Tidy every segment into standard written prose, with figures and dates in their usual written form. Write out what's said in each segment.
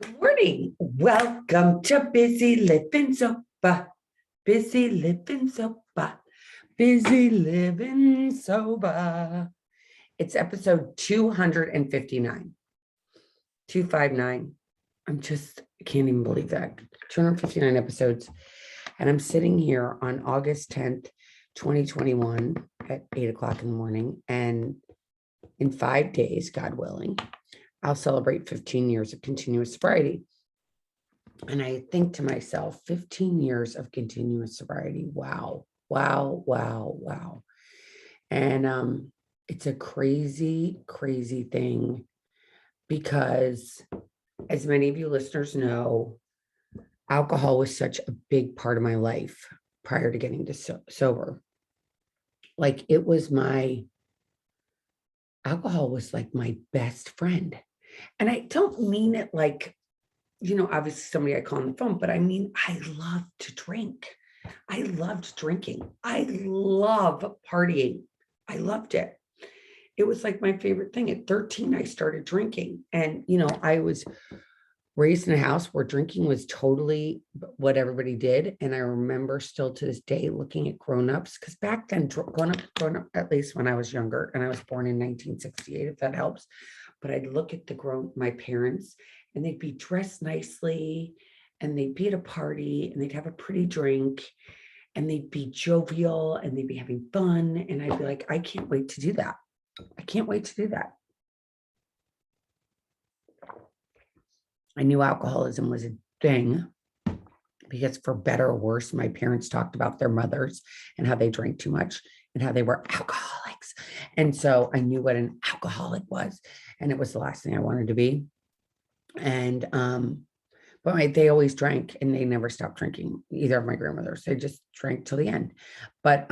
Good morning. Welcome to Busy Living Sober. Busy Living Sober. Busy Living Sober. It's episode 259. 259. I can't even believe that. 259 episodes. And I'm sitting here on August 10th, 2021 at 8 o'clock in the morning. And in 5 days, God willing, I'll celebrate 15 years of continuous sobriety. And I think to myself, 15 years of continuous sobriety. Wow, wow, wow, wow. And it's a crazy, crazy thing because, as many of you listeners know, alcohol was such a big part of my life prior to getting to sober. Like alcohol was like my best friend. And I don't mean it like, obviously somebody I call on the phone, but I mean, I love to drink. I loved drinking. I love partying. I loved it. It was like my favorite thing. At 13, I started drinking. And, I was raised in a house where drinking was totally what everybody did. And I remember still to this day looking at grown-ups, because back then, grown up, at least when I was younger, and I was born in 1968, if that helps. But I'd look at my parents, and they'd be dressed nicely, and they'd be at a party, and they'd have a pretty drink, and they'd be jovial, and they'd be having fun. And I'd be like, I can't wait to do that. I can't wait to do that. I knew alcoholism was a thing because, for better or worse, my parents talked about their mothers and how they drank too much and how they were alcoholics. And so I knew what an alcoholic was, and it was the last thing I wanted to be. And but they always drank, and they never stopped drinking, either of my grandmothers. They just drank till the end. But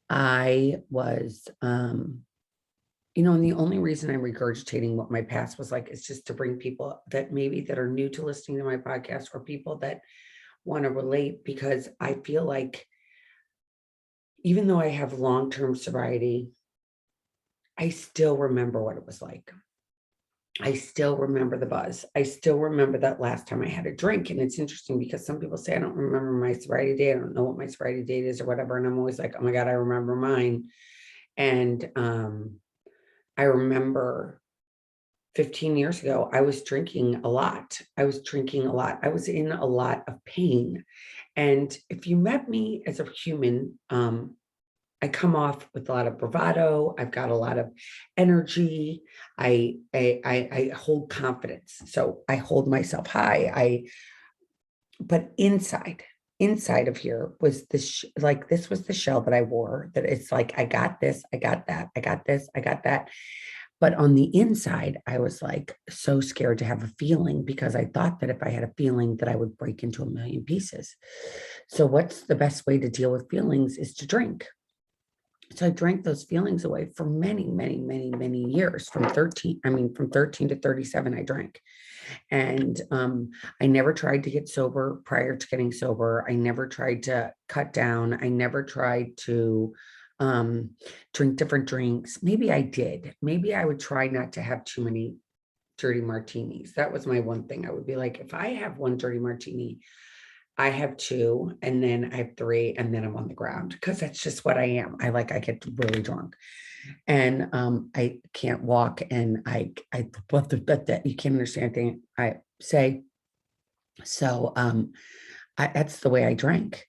I was and the only reason I'm regurgitating what my past was like is just to bring people that are new to listening to my podcast, or people that want to relate, because I feel like even though I have long-term sobriety, I still remember what it was like. I still remember the buzz. I still remember that last time I had a drink. And it's interesting because some people say, I don't remember my sobriety date. I don't know what my sobriety date is or whatever. And I'm always like, oh my God, I remember mine. And I remember 15 years ago, I was drinking a lot. I was in a lot of pain. And if you met me as a human, I come off with a lot of bravado. I've got a lot of energy. I hold confidence. So I hold myself high. But inside of here was this, this was the shell that I wore, that it's like, I got this, I got that, I got this, I got that. But on the inside, I was like so scared to have a feeling, because I thought that if I had a feeling that I would break into a million pieces. So what's the best way to deal with feelings is to drink. So I drank those feelings away for many, many, many, many years. From 13 to 37, I drank. And I never tried to get sober prior to getting sober. I never tried to cut down. I never tried to drink different drinks. Maybe I did. Maybe I would try not to have too many dirty martinis. That was my one thing. I would be like, if I have one dirty martini, I have two, and then I have three, and then I'm on the ground, because that's just what I am. I get really drunk, and I can't walk, and but that you can't understand anything I say. So that's the way I drank.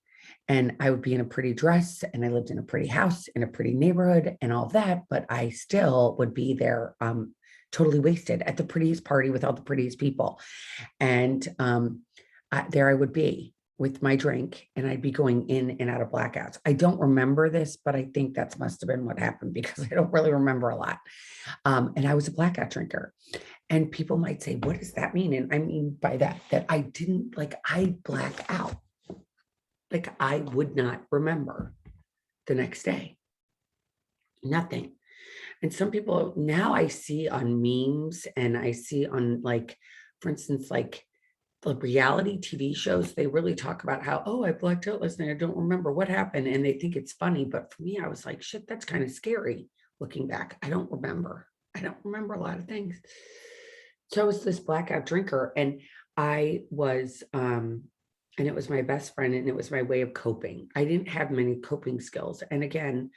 And I would be in a pretty dress, and I lived in a pretty house in a pretty neighborhood and all that, but I still would be there totally wasted at the prettiest party with all the prettiest people. And there I would be with my drink, and I'd be going in and out of blackouts. I don't remember this, but I think that must have been what happened, because I don't really remember a lot. And I was a blackout drinker. And people might say, what does that mean? And I mean by that I didn't, I black out. I would not remember the next day. Nothing. And some people now I see on memes, and I see on, for instance, the reality TV shows, they really talk about how, oh, I blacked out last night, I don't remember what happened. And they think it's funny. But for me, I was like, shit, that's kind of scary looking back. I don't remember a lot of things. So I was this blackout drinker, and I was, and it was my best friend, and it was my way of coping. I didn't have many coping skills. And again,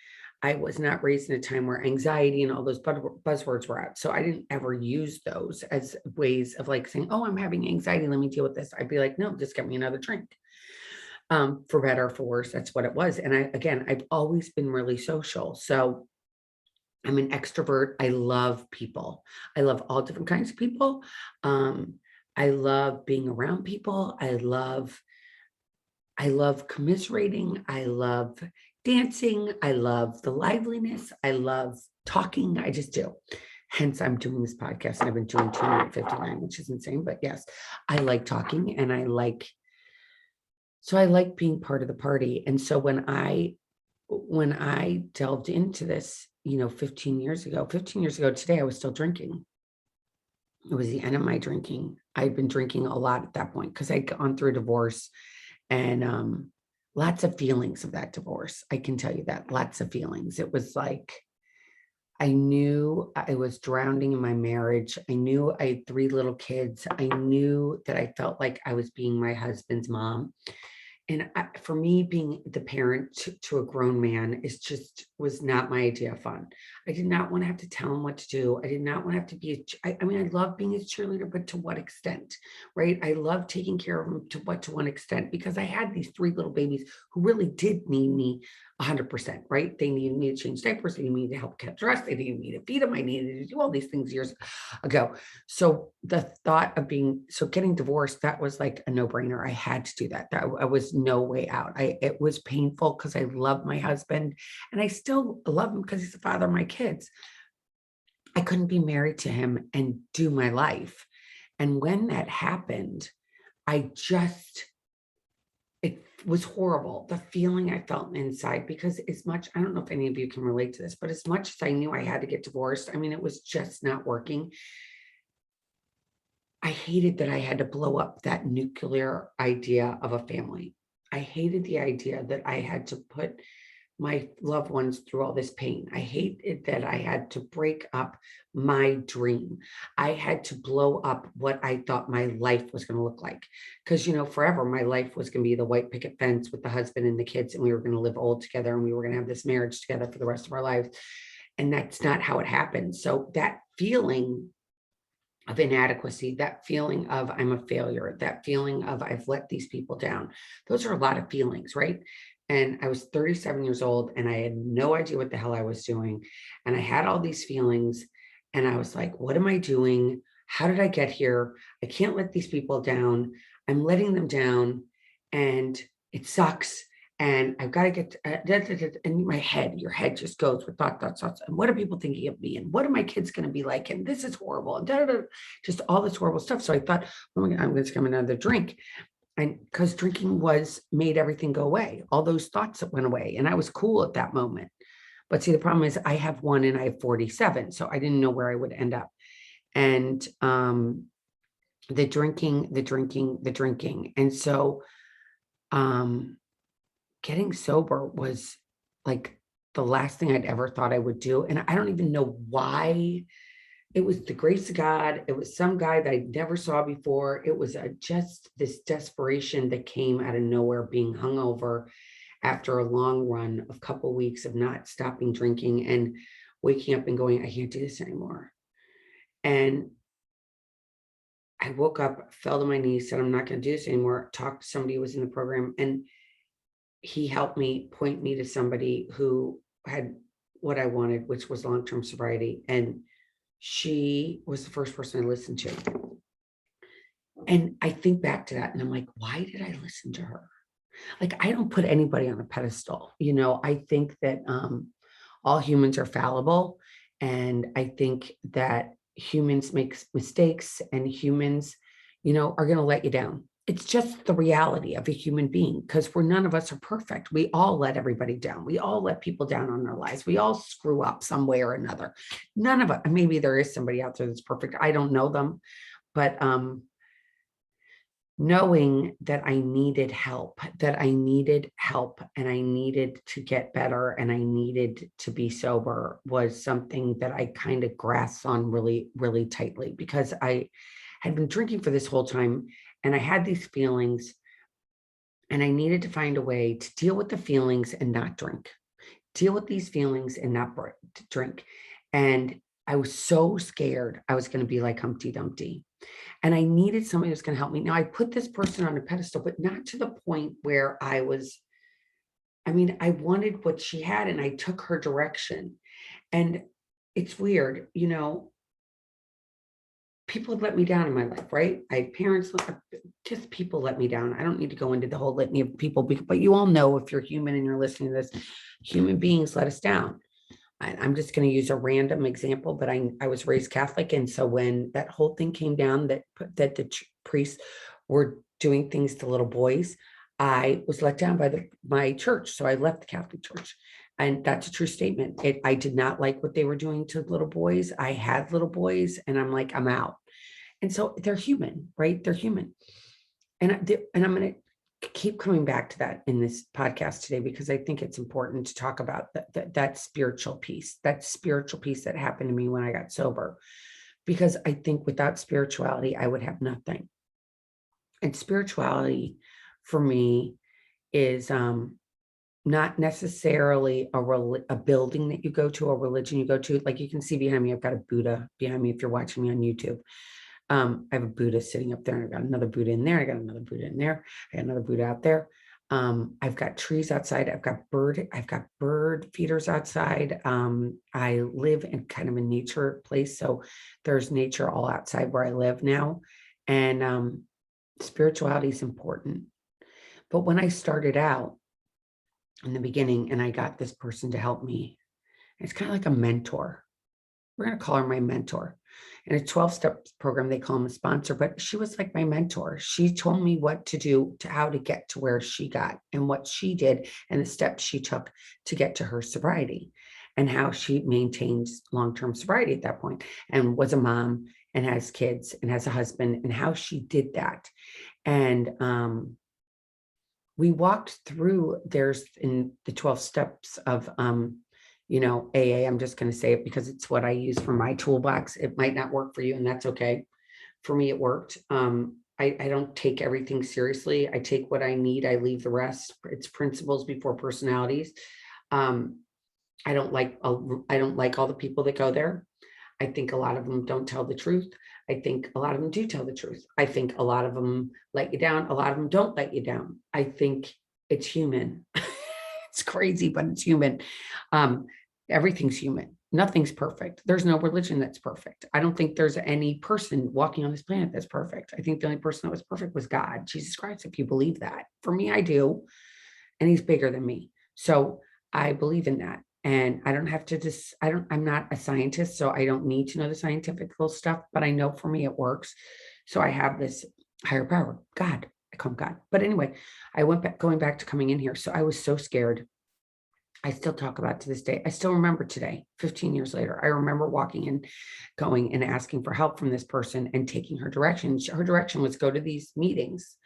I was not raised in a time where anxiety and all those buzzwords were out. So I didn't ever use those as ways of like saying, oh, I'm having anxiety, let me deal with this. I'd be like, no, just get me another drink. For better or for worse, that's what it was. And I've always been really social. So I'm an extrovert. I love people. I love all different kinds of people. Um, I love being around people. I love commiserating. I love dancing. I love the liveliness. I love talking. I just do. Hence, I'm doing this podcast, and I've been doing 259, which is insane. But yes, I like talking, and I like being part of the party. And so when I delved into this, 15 years ago today, I was still drinking. It was the end of my drinking. I'd been drinking a lot at that point because I'd gone through a divorce, and lots of feelings of that divorce. I can tell you that, lots of feelings. It was like, I knew I was drowning in my marriage. I knew I had 3 little kids. I knew that I felt like I was being my husband's mom. And for me, being the parent to a grown man was not my idea of fun. I did not want to have to tell him what to do. I did not want to have to be, I mean, I love being his cheerleader, but to what extent, right? I love taking care of him to one extent, because I had these 3 little babies who really did need me 100%, right? They needed me to change diapers. They needed me to help catch dress. They needed me to feed them. I needed to do all these things years ago. So the thought of getting divorced, that was like a no-brainer. I had to do that. I was no way out. It was painful because I love my husband, and I still love him because he's the father of my kids. I couldn't be married to him and do my life. And when that happened, it was horrible, the feeling I felt inside, because I don't know if any of you can relate to this, but as much as I knew I had to get divorced, I mean, it was just not working. I hated that I had to blow up that nuclear idea of a family. I hated the idea that I had to put my loved ones through all this pain. I hated that I had to break up my dream. I had to blow up what I thought my life was going to look like. Because, forever my life was going to be the white picket fence with the husband and the kids, and we were going to live old together, and we were going to have this marriage together for the rest of our lives. And that's not how it happened. So that feeling of inadequacy, that feeling of I'm a failure, that feeling of I've let these people down, those are a lot of feelings, right? And I was 37 years old, and I had no idea what the hell I was doing. And I had all these feelings, and I was like, what am I doing? How did I get here? I can't let these people down. I'm letting them down, and it sucks. And I've got to get, and my head, your head just goes with thoughts. And what are people thinking of me? And what are my kids going to be like? And this is horrible. And just all this horrible stuff. So I thought, oh my God, I'm going to come another drink. And because drinking made everything go away. All those thoughts that went away. And I was cool at that moment. But see, the problem is I have 1 and I have 47. So I didn't know where I would end up. And the drinking. And so getting sober was like the last thing I'd ever thought I would do. And I don't even know why. It was the grace of God. It was some guy that I never saw before. It was just this desperation that came out of nowhere, being hungover after a long run of couple weeks of not stopping drinking and waking up and going, I can't do this anymore. And I woke up, fell to my knees, said, I'm not going to do this anymore. Talked to somebody who was in the program, and he helped me point me to somebody who had what I wanted, which was long-term sobriety. And she was the first person I listened to. And I think back to that and I'm like, why did I listen to her? Like, I don't put anybody on a pedestal. I think that all humans are fallible. And I think that humans make mistakes, and humans, are going to let you down. It's just the reality of a human being, because none of us are perfect. We all let everybody down. We all let people down on their lives. We all screw up some way or another. None of us, maybe there is somebody out there that's perfect. I don't know them, but knowing that I needed help, and I needed to get better and I needed to be sober was something that I kind of grasped on really, really tightly, because I had been drinking for this whole time and I had these feelings and I needed to find a way to deal with the feelings and not drink, deal with these feelings and not drink. And I was so scared I was going to be like Humpty Dumpty. And I needed somebody who's going to help me. Now, I put this person on a pedestal, but not to the point where I wanted what she had and I took her direction. And it's weird, people have let me down in my life, right? I had parents, just people let me down. I don't need to go into the whole litany of people, but you all know, if you're human and you're listening to this, human beings let us down. I'm just going to use a random example, but I was raised Catholic. And so when that whole thing came down that the priests were doing things to little boys, I was let down by my church. So I left the Catholic Church. And that's a true statement. I did not like what they were doing to little boys. I had little boys and I'm like, I'm out. And so they're human, right? They're human. And I'm going to keep coming back to that in this podcast today, because I think it's important to talk about that spiritual piece that happened to me when I got sober, because I think without spirituality, I would have nothing. And spirituality for me is not necessarily a building that you go to, a religion you go to. Like you can see behind me, I've got a Buddha behind me if you're watching me on YouTube. I have a Buddha sitting up there, and I've got another Buddha in there. I got another Buddha in there. I got another Buddha out there. I've got trees outside. I've got bird feeders outside. I live in kind of a nature place. So there's nature all outside where I live now. And spirituality is important. But when I started out in the beginning and I got this person to help me, it's kind of like a mentor. We're going to call her my mentor. In a 12-step program, they call him a sponsor, but she was like my mentor. She told me what to do, to how to get to where she got and what she did and the steps she took to get to her sobriety, and how she maintains long-term sobriety at that point, and was a mom and has kids and has a husband, and how she did that. And we walked through, there's in the 12 steps of AA, I'm just going to say it because it's what I use for my toolbox. It might not work for you, and that's okay. For me, it worked. I don't take everything seriously. I take what I need. I leave the rest. It's principles before personalities. I don't like all the people that go there. I think a lot of them don't tell the truth. I think a lot of them do tell the truth. I think a lot of them let you down. A lot of them don't let you down. I think it's human. It's crazy, but it's human. Everything's human. Nothing's perfect. There's no religion that's perfect. I don't think there's any person walking on this planet that's perfect. I think the only person that was perfect was God, Jesus Christ, if you believe that. For me, I do. And he's bigger than me. So I believe in that. And I don't have to I'm not a scientist, so I don't need to know the scientific stuff, but I know for me it works. So I have this higher power, God. I call him God. But anyway, I went back, going back to coming in here. So I was so scared. I still talk about it to this day. I still remember today, 15 years later. I remember walking in, going and asking for help from this person and taking her direction. Her direction was go to these meetings.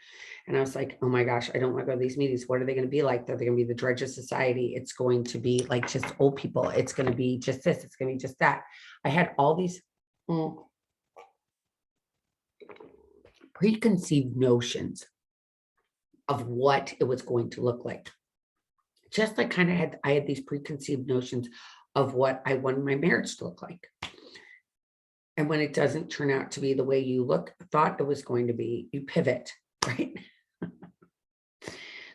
And I was like, oh my gosh, I don't want to go to these meetings. What are they going to be like? They're going to be the Dredge of Society. It's going to be like just old people. It's going to be just this. It's going to be just that. I had all these preconceived notions of what it was going to look like. Just like I had these preconceived notions of what I wanted my marriage to look like. And when it doesn't turn out to be the way you thought it was going to be, you pivot, right?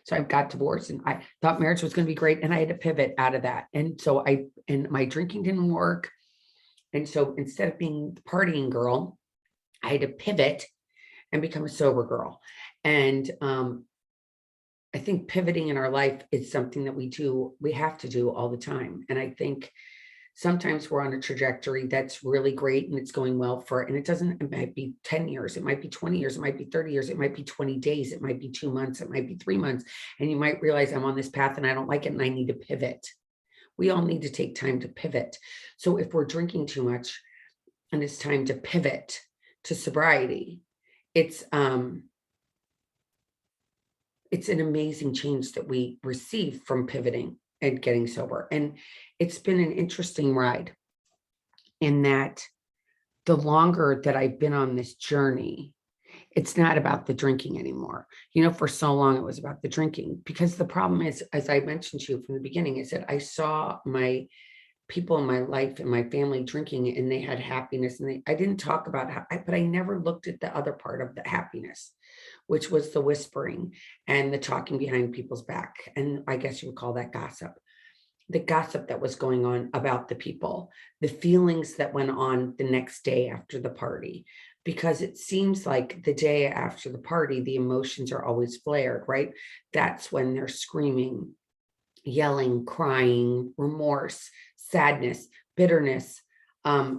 So I got divorced and I thought marriage was going to be great. And I had to pivot out of that. And so my drinking didn't work. And so instead of being the partying girl, I had to pivot and become a sober girl. And I think pivoting in our life is something that we have to do all the time. And I think sometimes we're on a trajectory that's really great and it's going well it might be 10 years, it might be 20 years, it might be 30 years, it might be 20 days, it might be 2 months, it might be 3 months. And you might realize I'm on this path and I don't like it and I need to pivot. We all need to take time to pivot. So if we're drinking too much and it's time to pivot to sobriety, it's it's an amazing change that we receive from pivoting and getting sober. And it's been an interesting ride in that the longer that I've been on this journey, it's not about the drinking anymore. For so long it was about the drinking, because the problem is, as I mentioned to you from the beginning, is that I saw my people in my life and my family drinking, and they had happiness, and I didn't talk about how, but I never looked at the other part of the happiness, which was the whispering and the talking behind people's back. And I guess you would call that gossip. The gossip that was going on about the people, the feelings that went on the next day after the party, because it seems like the day after the party, the emotions are always flared, right? That's when they're screaming, yelling, crying, remorse, sadness, bitterness,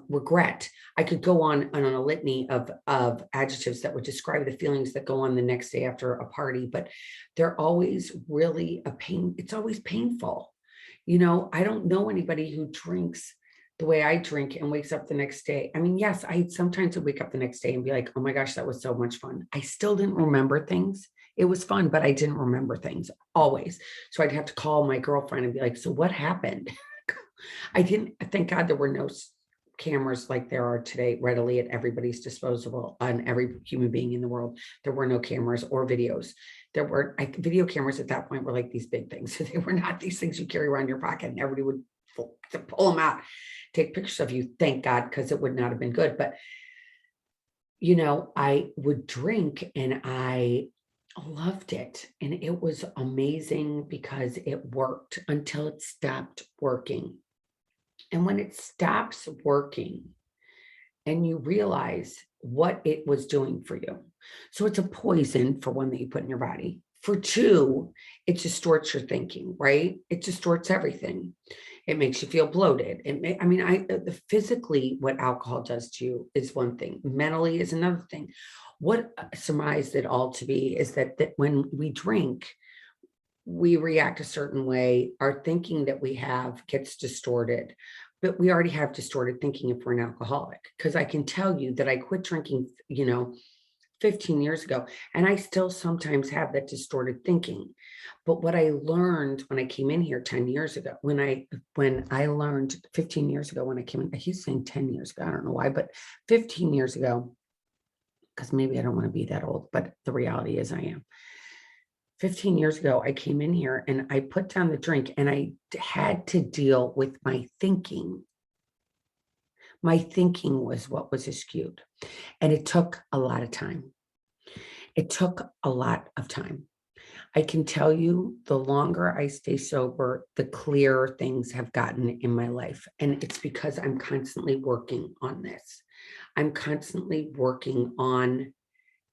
regret. I could go on a litany of adjectives that would describe the feelings that go on the next day after a party, but they're always really a pain. It's always painful. I don't know anybody who drinks the way I drink and wakes up the next day. I mean, yes, I sometimes would wake up the next day and be like, oh my gosh, that was so much fun. I still didn't remember things. It was fun, but I didn't remember things always. So I'd have to call my girlfriend and be like, so what happened? Thank God there were no cameras like there are today readily at everybody's disposal on every human being in the world. There were no cameras or videos. There were video cameras at that point were like these big things. So they were not these things you carry around your pocket and everybody would pull them out, take pictures of you. Thank God, because it would not have been good. But, I would drink and I loved it. And it was amazing because it worked until it stopped working. And when it stops working and you realize what it was doing for you. So it's a poison, for one, that you put in your body. For two, it distorts your thinking, right? It distorts everything. It makes you feel bloated. Physically, what alcohol does to you is one thing. Mentally is another thing. What surmised it all to be is that when we drink, we react a certain way. Our thinking that we have gets distorted, but we already have distorted thinking if we're an alcoholic. Because I can tell you that I quit drinking, 15 years ago, and I still sometimes have that distorted thinking. But what I learned when I came in here 10 years ago, when I learned 15 years ago, when I came in, I keep saying 10 years ago, I don't know why, but 15 years ago, because maybe I don't want to be that old, but the reality is I am. 15 years ago, I came in here and I put down the drink and I had to deal with my thinking. My thinking was what was skewed, and it took a lot of time. It took a lot of time. I can tell you, the longer I stay sober, the clearer things have gotten in my life. And it's because I'm constantly working on this. I'm constantly working on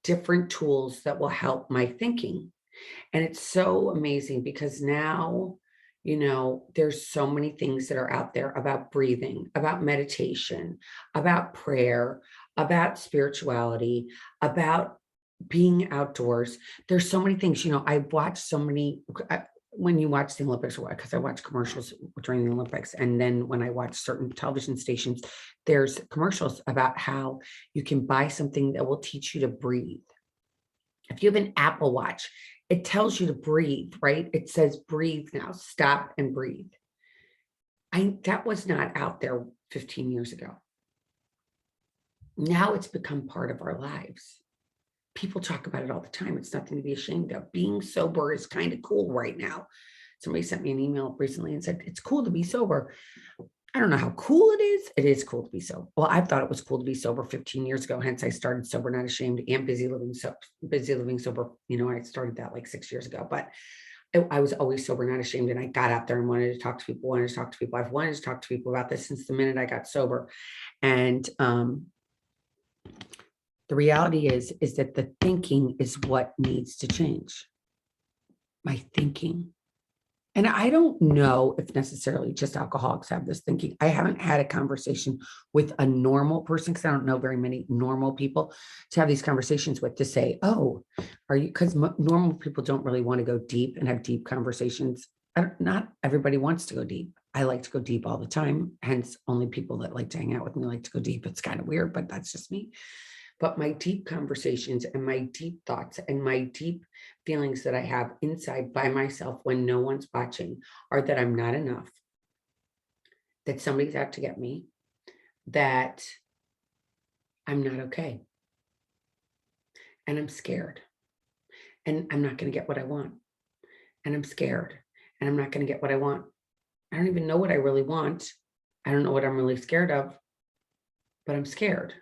different tools that will help my thinking. And it's so amazing because now, there's so many things that are out there about breathing, about meditation, about prayer, about spirituality, about being outdoors. There's so many things, I watch so many, when you watch the Olympics, because I watch commercials during the Olympics. And then when I watch certain television stations, there's commercials about how you can buy something that will teach you to breathe. If you have an Apple Watch, it tells you to breathe, right? It says, breathe now, stop and breathe. That was not out there 15 years ago. Now it's become part of our lives. People talk about it all the time. It's nothing to be ashamed of. Being sober is kind of cool right now. Somebody sent me an email recently and said, it's cool to be sober. I don't know how cool it is. It is cool to be sober. Well, I thought it was cool to be sober 15 years ago. Hence, I started Sober Not Ashamed and Busy Living Sober. I started that like 6 years ago, but I was always Sober Not Ashamed. And I got out there and wanted to talk to people, I've wanted to talk to people about this since the minute I got sober. And the reality is that the thinking is what needs to change. My thinking. And I don't know if necessarily just alcoholics have this thinking. I haven't had a conversation with a normal person, because I don't know very many normal people to have these conversations with, to say, oh, are you, because normal people don't really want to go deep and have deep conversations. Not everybody wants to go deep. I like to go deep all the time. Hence, only people that like to hang out with me like to go deep. It's kind of weird, but that's just me. But my deep conversations and my deep thoughts and my deep feelings that I have inside by myself when no one's watching are that I'm not enough, that somebody's out to get me, that I'm not okay. And I'm scared. And I'm not going to get what I want. And I'm scared. And I'm not going to get what I want. I don't even know what I really want. I don't know what I'm really scared of, but I'm scared.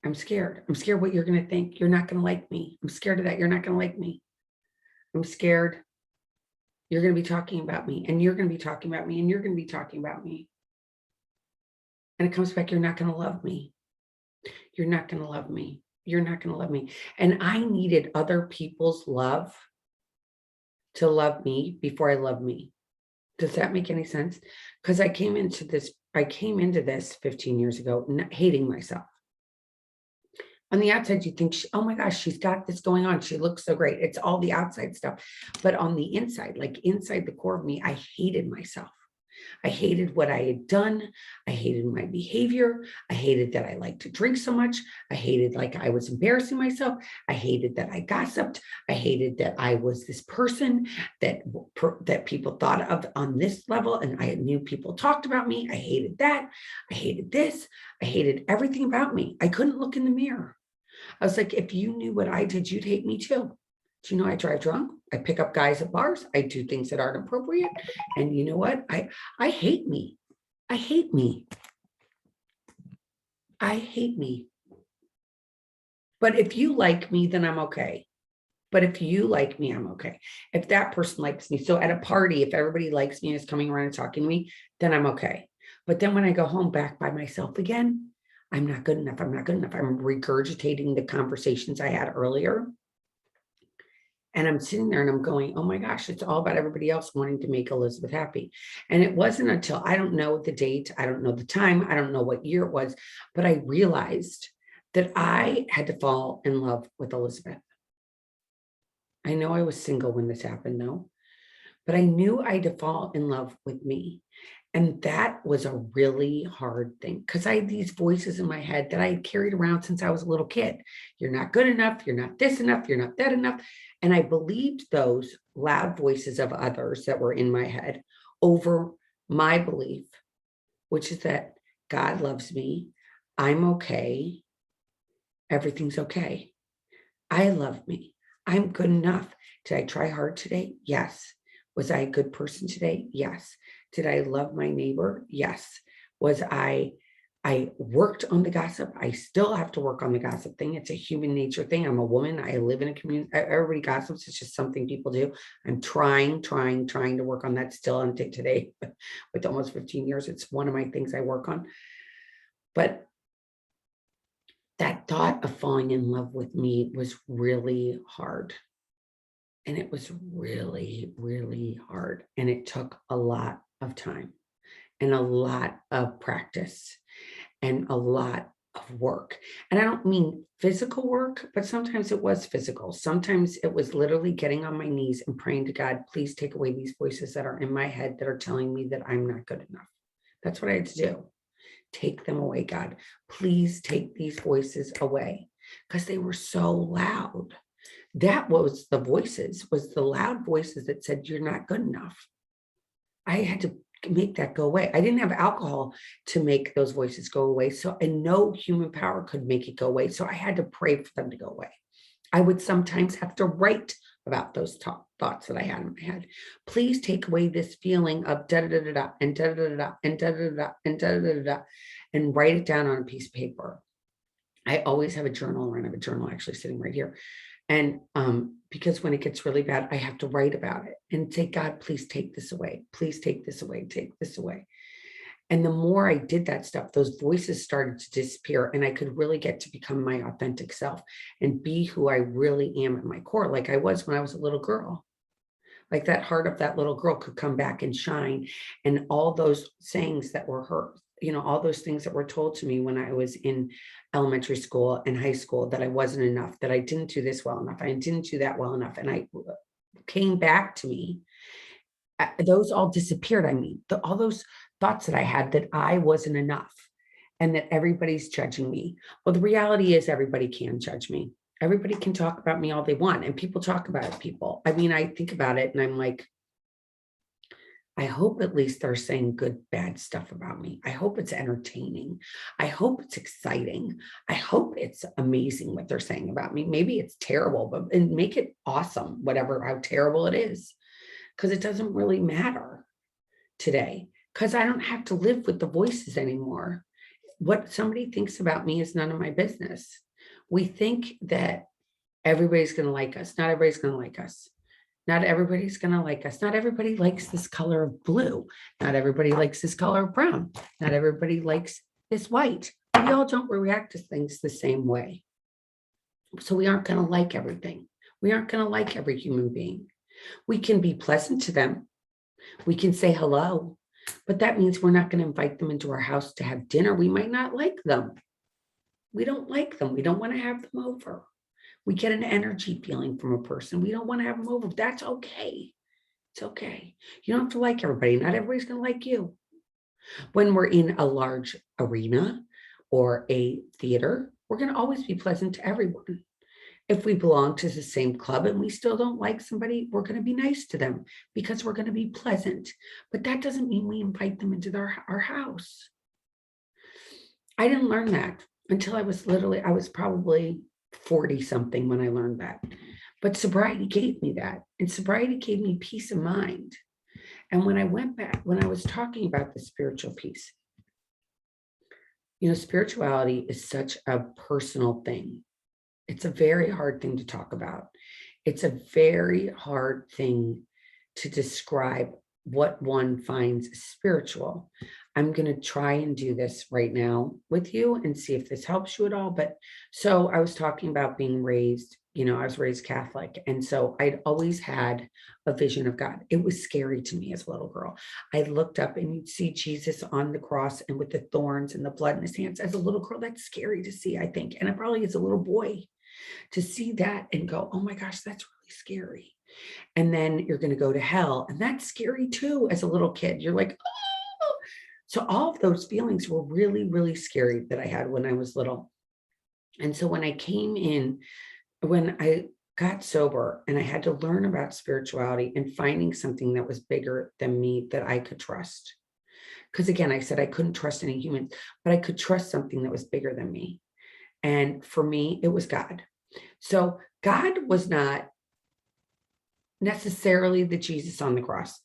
I'm scared. I'm scared what you're going to think. You're not going to like me. I'm scared of that. You're not going to like me. I'm scared. You're going to be talking about me, and you're going to be talking about me, and you're going to be talking about me. And it comes back, you're not going to love me. You're not going to love me. You're not going to love me. And I needed other people's love to love me before I love me. Does that make any sense? Because I came into this 15 years ago, hating myself. On the outside, you think, oh my gosh, she's got this going on. She looks so great. It's all the outside stuff. But on the inside, like inside the core of me, I hated myself. I hated what I had done. I hated my behavior. I hated that I liked to drink so much. I hated like I was embarrassing myself. I hated that I gossiped. I hated that I was this person that people thought of on this level, and I knew people talked about me. I hated that. I hated this. I hated everything about me. I couldn't look in the mirror. I was like, if you knew what I did, you'd hate me too. Do you know I drive drunk? I pick up guys at bars. I do things that aren't appropriate. And you know what? I hate me. I hate me. I hate me. But if you like me, then I'm okay. But if you like me, I'm okay. If that person likes me. So at a party, if everybody likes me and is coming around and talking to me, then I'm okay. But then when I go home back by myself again, I'm not good enough. I'm not good enough. I'm regurgitating the conversations I had earlier. And I'm sitting there and I'm going, oh my gosh, it's all about everybody else wanting to make Elizabeth happy. And it wasn't until, I don't know the date, I don't know the time, I don't know what year it was, but I realized that I had to fall in love with Elizabeth. I know I was single when this happened though, but I knew I had to fall in love with me. And that was a really hard thing because I had these voices in my head that I had carried around since I was a little kid. You're not good enough. You're not this enough. You're not that enough. And I believed those loud voices of others that were in my head over my belief, which is that God loves me. I'm okay. Everything's okay. I love me. I'm good enough. Did I try hard today? Yes. Was I a good person today? Yes. Did I love my neighbor? Yes. Was I worked on the gossip. I still have to work on the gossip thing. It's a human nature thing. I'm a woman. I live in a community. Everybody gossips. It's just something people do. I'm trying to work on that still until today. With almost 15 years, it's one of my things I work on. But that thought of falling in love with me was really hard. And it was really, really hard. And it took a lot of time and a lot of practice and a lot of work. And I don't mean physical work, but sometimes it was physical. Sometimes it was literally getting on my knees and praying to God, please take away these voices that are in my head that are telling me that I'm not good enough. That's what I had to do. Take them away, God. Please take these voices away because they were so loud. That was the voices, was the loud voices that said, you're not good enough. I had to make that go away. I didn't have alcohol to make those voices go away. So, and no human power could make it go away. So I had to pray for them to go away. I would sometimes have to write about those thoughts that I had in my head. Please take away this feeling of da da da da and da da da and da da da and da da da and write it down on a piece of paper. I always have a journal, and I have a journal actually sitting right here. And because when it gets really bad, I have to write about it and say, God, please take this away. Please take this away. Take this away. And the more I did that stuff, those voices started to disappear, and I could really get to become my authentic self and be who I really am at my core, like I was when I was a little girl. Like that heart of that little girl could come back and shine. And all those sayings that were her, all those things that were told to me when I was in elementary school and high school, that I wasn't enough, that I didn't do this well enough, I didn't do that well enough. And I came back to me. Those all disappeared. I mean, all those thoughts that I had that I wasn't enough and that everybody's judging me. Well, the reality is everybody can judge me. Everybody can talk about me all they want, and people talk about people. I mean, I think about it and I'm like, I hope at least they're saying good, bad stuff about me. I hope it's entertaining. I hope it's exciting. I hope it's amazing what they're saying about me. Maybe it's terrible, but and make it awesome, whatever, how terrible it is, because it doesn't really matter today, because I don't have to live with the voices anymore. What somebody thinks about me is none of my business. We think that everybody's going to like us. Not everybody's going to like us. Not everybody's going to like us. Not everybody likes this color of blue. Not everybody likes this color of brown. Not everybody likes this white. We all don't react to things the same way. So we aren't going to like everything. We aren't going to like every human being. We can be pleasant to them. We can say hello, but that means we're not going to invite them into our house to have dinner. We might not like them. We don't like them. We don't want to have them over. We get an energy feeling from a person. We don't want to have them over. That's okay. It's okay. You don't have to like everybody. Not everybody's going to like you. When we're in a large arena or a theater, we're going to always be pleasant to everyone. If we belong to the same club and we still don't like somebody, we're going to be nice to them because we're going to be pleasant. But that doesn't mean we invite them into our house. I didn't learn that until I was probably 40 something when I learned that. But sobriety gave me that. And sobriety gave me peace of mind. And when I went back, when I was talking about the spiritual piece, spirituality is such a personal thing. It's a very hard thing to talk about. It's a very hard thing to describe what one finds spiritual. I'm going to try and do this right now with you and see if this helps you at all. But so I was talking about being raised, I was raised Catholic. And so I'd always had a vision of God. It was scary to me as a little girl. I looked up and you'd see Jesus on the cross and with the thorns and the blood in his hands. As a little girl, that's scary to see, I think. And it probably as a little boy to see that and go, oh my gosh, that's really scary. And then you're going to go to hell. And that's scary too. As a little kid, you're like, oh. So all of those feelings were really, really scary that I had when I was little. And so when I got sober and I had to learn about spirituality and finding something that was bigger than me that I could trust. Because again, I said I couldn't trust any humans, but I could trust something that was bigger than me. And for me, it was God. So God was not necessarily the Jesus on the cross.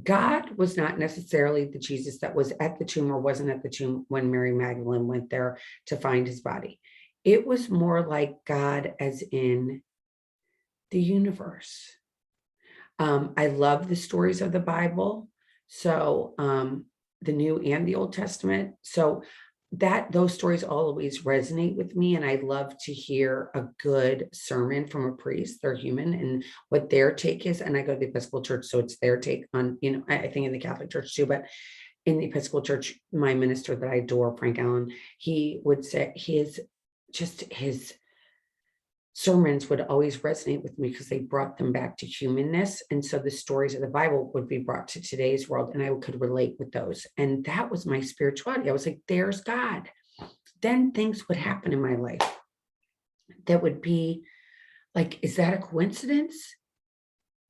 God was not necessarily the Jesus that was at the tomb or wasn't at the tomb when Mary Magdalene went there to find his body. It was more like God as in the universe. I love the stories of the Bible. So the New and the Old Testament. So those stories always resonate with me. And I love to hear a good sermon from a priest. They're human and what their take is. And I go to the Episcopal Church, so it's their take on, I think in the Catholic Church too, but in the Episcopal Church, my minister that I adore, Frank Allen, he would say his sermons would always resonate with me because they brought them back to humanness. And so the stories of the Bible would be brought to today's world and I could relate with those. And that was my spirituality. I was like, there's God. Then things would happen in my life that would be like, is that a coincidence?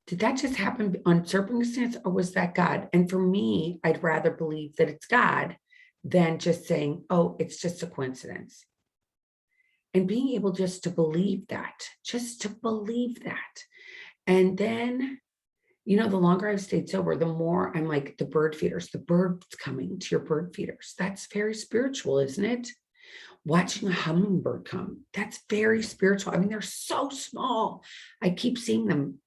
Did that just happen on circumstance or was that God? And for me, I'd rather believe that it's God than just saying, oh, it's just a coincidence. And being able just to believe that. And then, the longer I've stayed sober, the more I'm like the bird feeders, the birds coming to your bird feeders. That's very spiritual, isn't it? Watching a hummingbird come, that's very spiritual. I mean, they're so small. I keep seeing them,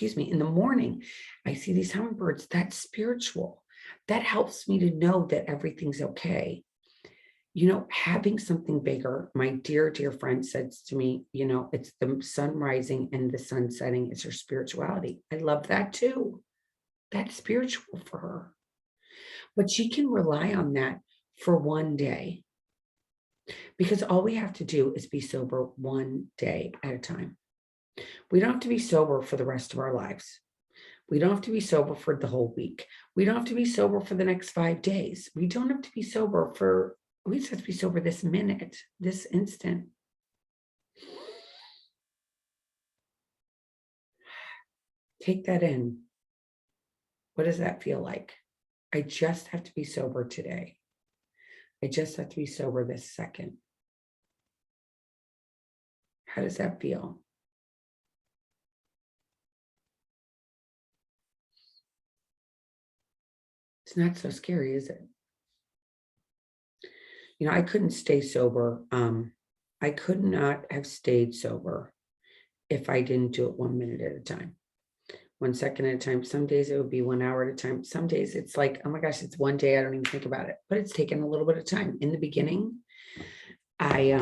in the morning. I see these hummingbirds. That's spiritual. That helps me to know that everything's okay. Having something bigger, my dear, dear friend says to me, it's the sun rising and the sun setting is her spirituality. I love that too. That's spiritual for her. But she can rely on that for one day because all we have to do is be sober one day at a time. We don't have to be sober for the rest of our lives. We don't have to be sober for the whole week. We don't have to be sober for the next 5 days. We don't have to be sober for We just have to be sober this minute, this instant. Take that in. What does that feel like? I just have to be sober today. I just have to be sober this second. How does that feel? It's not so scary, is it? I couldn't stay sober. I could not have stayed sober if I didn't do it 1 minute at a time, 1 second at a time. Some days it would be 1 hour at a time. Some days it's like, oh my gosh, it's one day. I don't even think about it, but it's taken a little bit of time. In the beginning, I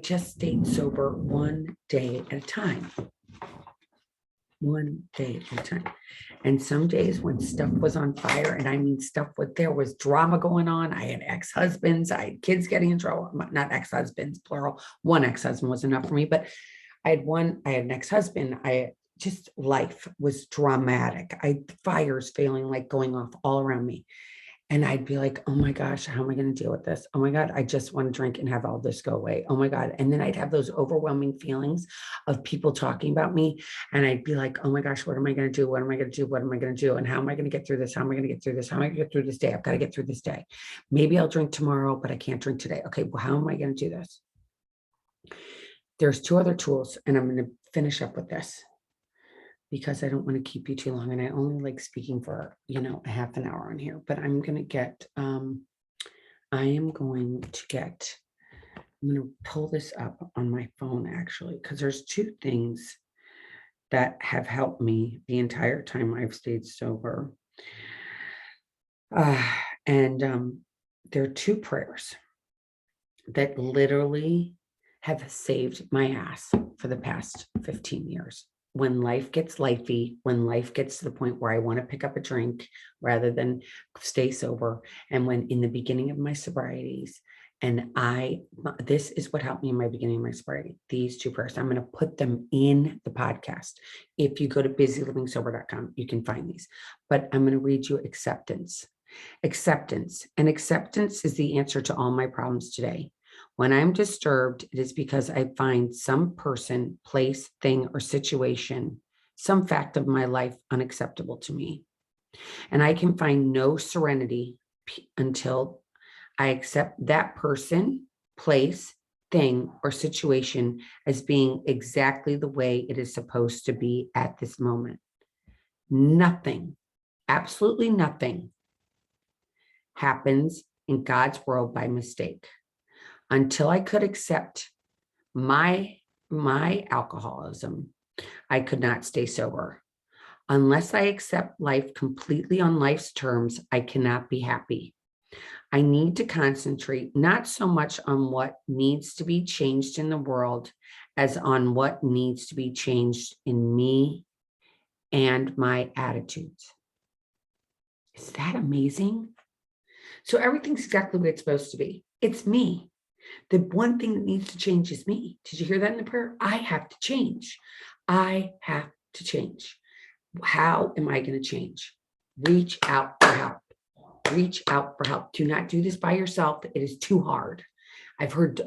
just stayed sober 1 day at a time. 1 day at a time. And some days when stuff was on fire, and I mean there was drama going on. I had ex-husbands, I had kids getting in trouble, not ex-husbands, plural. One ex-husband was enough for me, but I had an ex-husband. Life was dramatic. Fires failing, like going off all around me. And I'd be like, oh my gosh, how am I going to deal with this? Oh my God, I just want to drink and have all this go away. Oh my God. And then I'd have those overwhelming feelings of people talking about me. And I'd be like, oh my gosh, what am I going to do? What am I going to do? What am I going to do? And how am I going to get through this? How am I going to get through this? How am I going to get through this day? I've got to get through this day. Maybe I'll drink tomorrow, but I can't drink today. Okay, well, how am I going to do this? There's 2 other tools, and I'm going to finish up with this, because I don't want to keep you too long. And I only like speaking for, a half an hour on here, but I'm going to pull this up on my phone actually, because there's 2 things that have helped me the entire time I've stayed sober. And there are 2 prayers that literally have saved my ass for the past 15 years. When life gets lifey, when life gets to the point where I want to pick up a drink rather than stay sober, and when in the beginning of my sobrieties, and this is what helped me in my beginning of my sobriety, these 2 prayers. I'm going to put them in the podcast. If you go to busylivingsober.com, you can find these, but I'm going to read you acceptance. And acceptance is the answer to all my problems today. When I'm disturbed, it is because I find some person, place, thing, or situation, some fact of my life unacceptable to me. And I can find no serenity until I accept that person, place, thing, or situation as being exactly the way it is supposed to be at this moment. Nothing, absolutely nothing, happens in God's world by mistake. Until I could accept my alcoholism, I could not stay sober. Unless I accept life completely on life's terms, I cannot be happy. I need to concentrate not so much on what needs to be changed in the world as on what needs to be changed in me and my attitudes. Is that amazing? So everything's exactly what it's supposed to be. It's me. The one thing that needs to change is me. Did you hear that in the prayer? I have to change. I have to change. How am I going to change? Reach out for help. Reach out for help. Do not do this by yourself. It is too hard. I've heard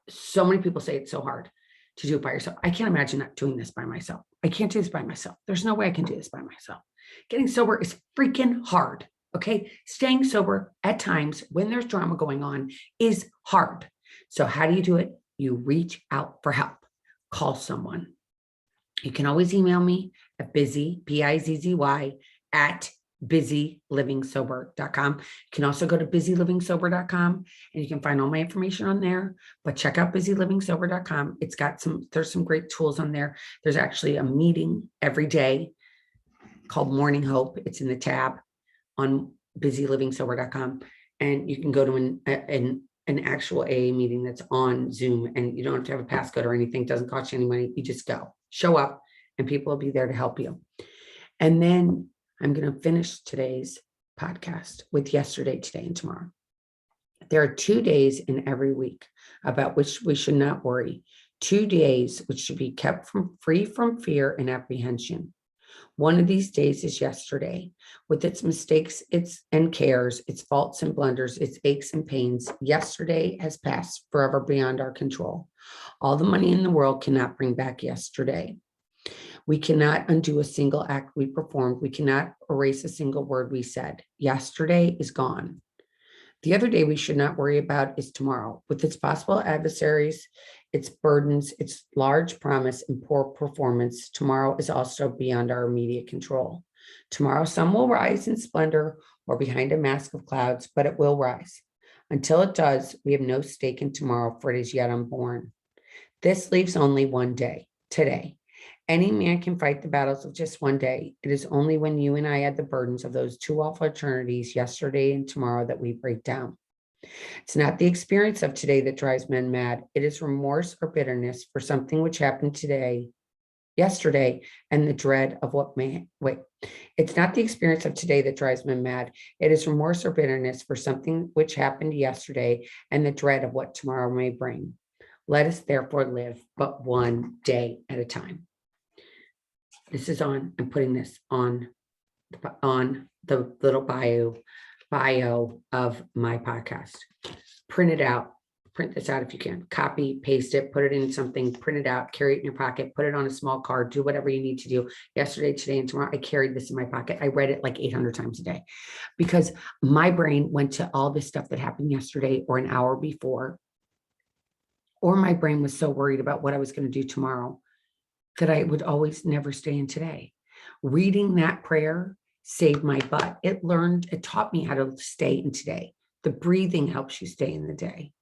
so many people say it's so hard to do it by yourself. I can't imagine not doing this by myself. I can't do this by myself. There's no way I can do this by myself. Getting sober is freaking hard. Okay. Staying sober at times when there's drama going on is hard. So how do you do it? You reach out for help. Call someone. You can always email me at bizzy, BIZZY, at busylivingsober.com. You can also go to busylivingsober.com and you can find all my information on there, but check out busylivingsober.com. There's some great tools on there. There's actually a meeting every day called Morning Hope. It's in the tab on busylivingsober.com. And you can go to an actual AA meeting that's on Zoom, and you don't have to have a passcode or anything. It doesn't cost you any money. You just go, show up, and people will be there to help you. And then I'm going to finish today's podcast with yesterday, today, and tomorrow. There are 2 days in every week about which we should not worry. 2 days which should be kept free from fear and apprehension. One of these days is yesterday, with its mistakes, its and cares, its faults and blunders, its aches and pains. Yesterday has passed forever beyond our control. All the money in the world cannot bring back yesterday. We cannot undo a single act we performed. We cannot erase a single word we said. Yesterday is gone. The other day we should not worry about is tomorrow, with its possible adversaries, its burdens, its large promise, and poor performance. Tomorrow is also beyond our immediate control. Tomorrow, sun will rise in splendor or behind a mask of clouds, but it will rise. Until it does, we have no stake in tomorrow, for it is yet unborn. This leaves only one day, today. Any man can fight the battles of just one day. It is only when you and I add the burdens of those two awful eternities, yesterday and tomorrow, that we break down. It's not the experience of today that drives men mad. It is remorse or bitterness for something which happened yesterday, and the dread of what may wait. It's not the experience of today that drives men mad. It is remorse or bitterness for something which happened yesterday, and the dread of what tomorrow may bring. Let us therefore live but one day at a time. I'm putting this on the little bio of my podcast. Print it out. Print this out if you can. Copy, paste it, put it in something, print it out, carry it in your pocket, put it on a small card, do whatever you need to do. Yesterday, today, and tomorrow, I carried this in my pocket. I read it like 800 times a day because my brain went to all this stuff that happened yesterday or an hour before, or my brain was so worried about what I was going to do tomorrow that I would always never stay in today. Reading that prayer saved my butt. It taught me how to stay in today. The breathing helps you stay in the day.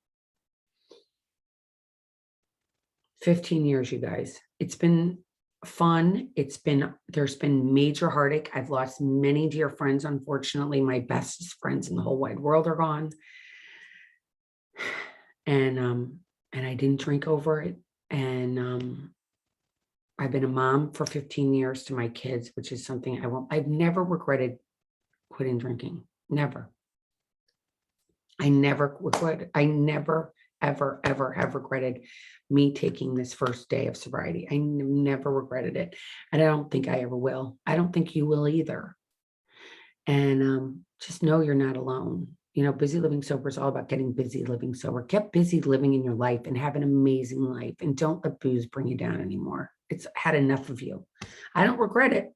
15 years, you guys. It's been fun. There's been major heartache. I've lost many dear friends. Unfortunately, my bestest friends in the whole wide world are gone. And I didn't drink over it. And I've been a mom for 15 years to my kids, which is something I've never regretted quitting drinking. Never. I never regretted. I never, ever, ever have regretted me taking this first day of sobriety. I never regretted it. And I don't think I ever will. I don't think you will either. And just know you're not alone. You know, busy living sober is all about getting busy living sober. Get busy living in your life and have an amazing life. And don't let booze bring you down anymore. It's had enough of you. I don't regret it.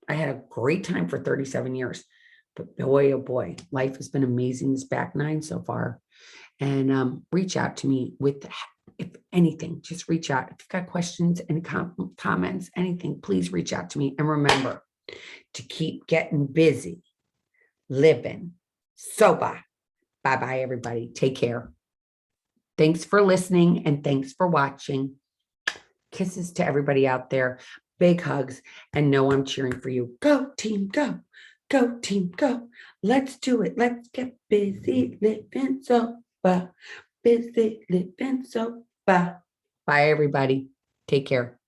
I had a great time for 37 years. But boy, oh boy, life has been amazing this back nine so far. And reach out to me with, if anything, just reach out. If you've got questions and comments, anything, please reach out to me. And remember to keep getting busy living sober. Bye-bye, everybody. Take care. Thanks for listening and thanks for watching. Kisses to everybody out there. Big hugs. And know I'm cheering for you. Go, team, go. Go, team, go. Let's do it. Let's get busy living sober. Busy living sober. Bye, everybody. Take care.